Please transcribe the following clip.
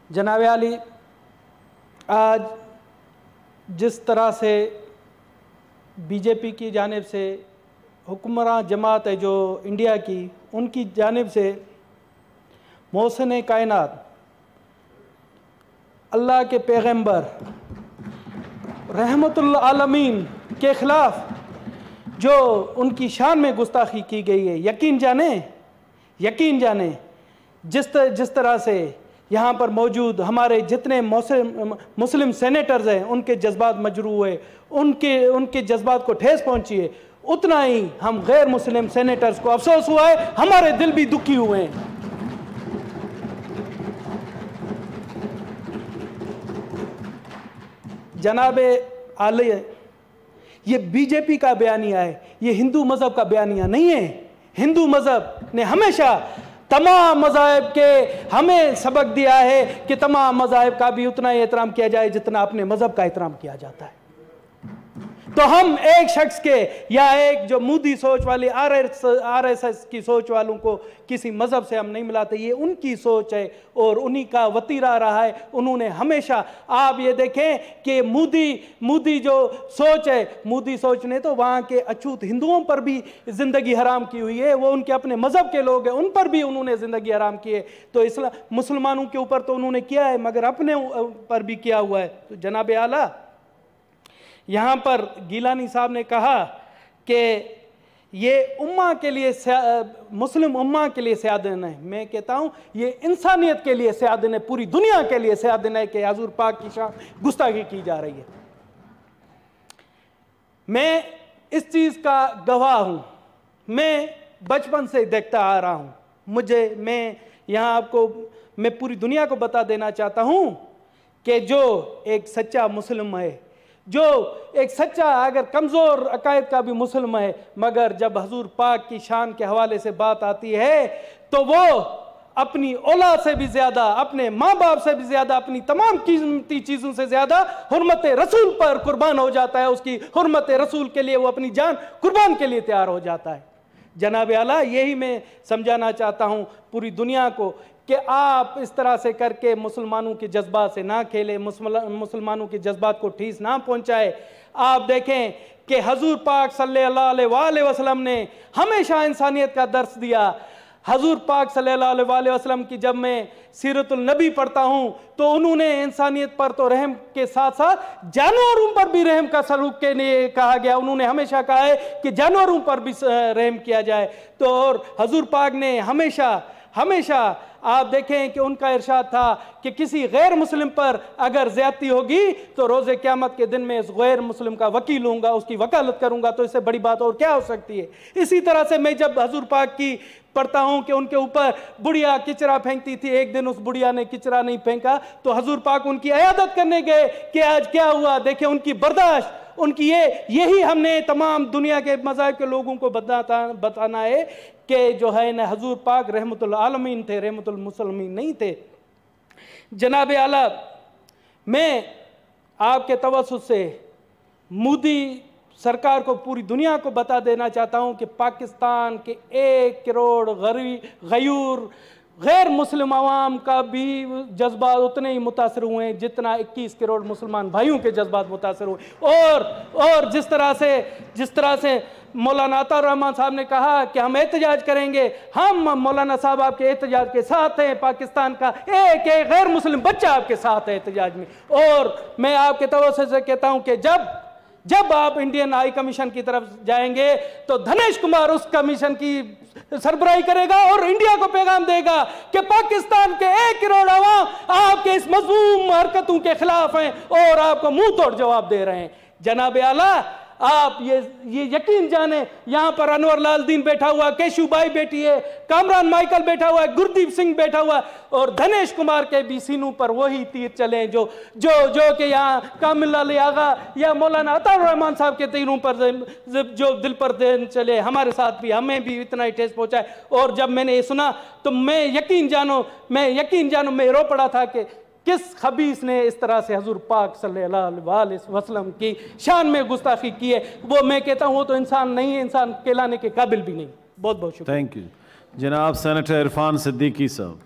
जनाब आली, आज जिस तरह से बीजेपी की जानिब से हुक्मरान जमात है जो इंडिया की, उनकी जानिब से मोहसिन कायनात अल्लाह के पैगंबर रहमतुल आलमीन के ख़िलाफ़ जो उनकी शान में गुस्ताखी की गई है, यकीन जाने जिस तरह से यहाँ पर मौजूद हमारे जितने मुस्लिम सेनेटर्स हैं उनके जज्बात मजरू हुए, उनके जज्बात को ठेस पहुँची है, उतना ही हम गैर मुस्लिम सेनेटर्स को अफसोस हुआ है, हमारे दिल भी दुखी हुए हैं। जनाब आली, ये बीजेपी का बयानिया है, ये हिंदू मज़हब का बयानिया नहीं है। हिंदू मज़हब ने हमेशा तमाम मज़ाहिब के हमें सबक दिया है कि तमाम मज़ाहिब का भी उतना ही एहतराम किया जाए जितना अपने मज़हब का एहतराम किया जाता है। तो हम एक शख्स के या एक जो मोदी सोच वाली आरएसएस की सोच वालों को किसी मज़हब से हम नहीं मिलाते, ये उनकी सोच है और उन्हीं का वतीरा रहा है। उन्होंने हमेशा, आप ये देखें कि मोदी जो सोच है, मोदी सोच ने तो वहाँ के अछूत हिंदुओं पर भी ज़िंदगी हराम की हुई है, वो उनके अपने मज़हब के लोग हैं, उन पर भी उन्होंने ज़िंदगी हराम की है। तो मुसलमानों के ऊपर तो उन्होंने किया है, मगर अपने पर भी किया हुआ है। तो जनाब आला, यहाँ पर गिलानी साहब ने कहा कि ये उम्मा के लिए, मुस्लिम उम्मा के लिए स्यादन है। मैं कहता हूँ ये इंसानियत के लिए स्यादन है, पूरी दुनिया के लिए स्यादन है कि हुज़ूर पाक की शान गुस्ताखी की जा रही है। मैं इस चीज़ का गवाह हूँ, मैं बचपन से देखता आ रहा हूँ। मैं पूरी दुनिया को बता देना चाहता हूँ कि जो एक सच्चा मुस्लिम है, जो एक सच्चा अगर कमज़ोर अकायद का भी मुस्लिम है, मगर जब हुज़ूर पाक की शान के हवाले से बात आती है तो वो अपनी औलाद से भी ज़्यादा, अपने माँ बाप से भी ज़्यादा, अपनी तमाम कीमती चीज़ों से ज़्यादा हुर्मत रसूल पर कुर्बान हो जाता है। उसकी हुर्मत रसूल के लिए वो अपनी जान कुर्बान के लिए तैयार हो जाता है। जनाब आला, यही मैं समझाना चाहता हूँ पूरी दुनिया को कि आप इस तरह से करके मुसलमानों के जज्बात से ना खेलें, मुसलमानों के जज्बात को ठेस ना पहुँचाए। आप देखें कि हुज़ूर पाक सल्लल्लाहु अलैहि वसल्लम ने हमेशा इंसानियत का दर्स दिया। हुज़ूर पाक सल्लल्लाहु अलैहि वसल्लम की जब मैं सीरतुल नबी पढ़ता हूँ तो उन्होंने इंसानियत पर तो रहम के साथ साथ जानवरों पर भी रहम का सलूक के लिए कहा गया। उन्होंने हमेशा कहा है कि जानवरों पर भी रहम किया जाए। तो और हुज़ूर पाक ने हमेशा आप देखें कि उनका इरशाद था कि किसी गैर मुस्लिम पर अगर ज़्यादती होगी तो रोज़े क़यामत के दिन में इस गैर मुस्लिम का वकील होऊंगा, उसकी वकालत करूंगा। तो इससे बड़ी बात और क्या हो सकती है। इसी तरह से मैं जब हुज़ूर पाक की पढ़ता हूँ कि उनके ऊपर बुढ़िया किचरा फेंकती थी, एक दिन उस बुढ़िया ने किचरा नहीं फेंका तो हुज़ूर पाक उनकी इयादत करने गए कि आज क्या हुआ। देखिए उनकी बर्दाश्त, उनकी यही हमने तमाम दुनिया के मज़ाहिब के लोगों को बताना है कि जो है ना, हुज़ूर पाक रहमतुल आलमीन थे, रहमतुल मुसलमीन नहीं थे। जनाब आला, मैं आपके तवस्सुत से मोदी सरकार को, पूरी दुनिया को बता देना चाहता हूँ कि पाकिस्तान के 1 करोड़ गयूर गैर मुस्लिम आवाम का भी जज्बात उतने ही मुतासर हुए हैं जितना 21 करोड़ मुसलमान भाइयों के जज्बात मुतासर हुए। और जिस तरह से मौलाना अता रहमान साहब ने कहा कि हम एहतजाज करेंगे, हम मौलाना साहब आपके एहतजाज के साथ हैं। पाकिस्तान का एक गैर मुस्लिम बच्चा आपके साथ है एहतजाज में। और मैं आपके तवज्जो से कहता हूँ कि जब आप इंडियन हाई कमीशन की तरफ जाएंगे तो धनेश कुमार उस कमीशन की सरबराही करेगा और इंडिया को पैगाम देगा कि पाकिस्तान के 1 करोड़ अवाम आपके इस मज़लूम हरकतों के खिलाफ हैं और आपको मुंह तोड़ जवाब दे रहे हैं। जनाब आला, आप ये यकीन जाने, यहाँ पर अनवर लाल दीन बैठा हुआ, केशुबाई बैठी है, कामरान माइकल बैठा हुआ है, गुरदीप सिंह बैठा हुआ और धनेश कुमार के भी सीनों पर वही तीर चले जो कि यहाँ कामिल अली आगा या मौलाना अता रहमान साहब के तीरों पर जो दिल पर चले। हमारे साथ भी, हमें भी इतना ही ठेस पहुँचा है। और जब मैंने ये सुना तो मैं यकीन जानो मैं रो पड़ा था कि किस खबीस ने इस तरह से हुज़ूर पाक सल्लल्लाहु अलैहि वसल्लम की शान में गुस्ताखी की है। वो मैं कहता हूँ वो तो इंसान नहीं है, इंसान कहलाने के काबिल भी नहीं। बहुत बहुत शुक्रिया। थैंक यू जनाब सेनेटर इरफान सिद्दीकी साहब।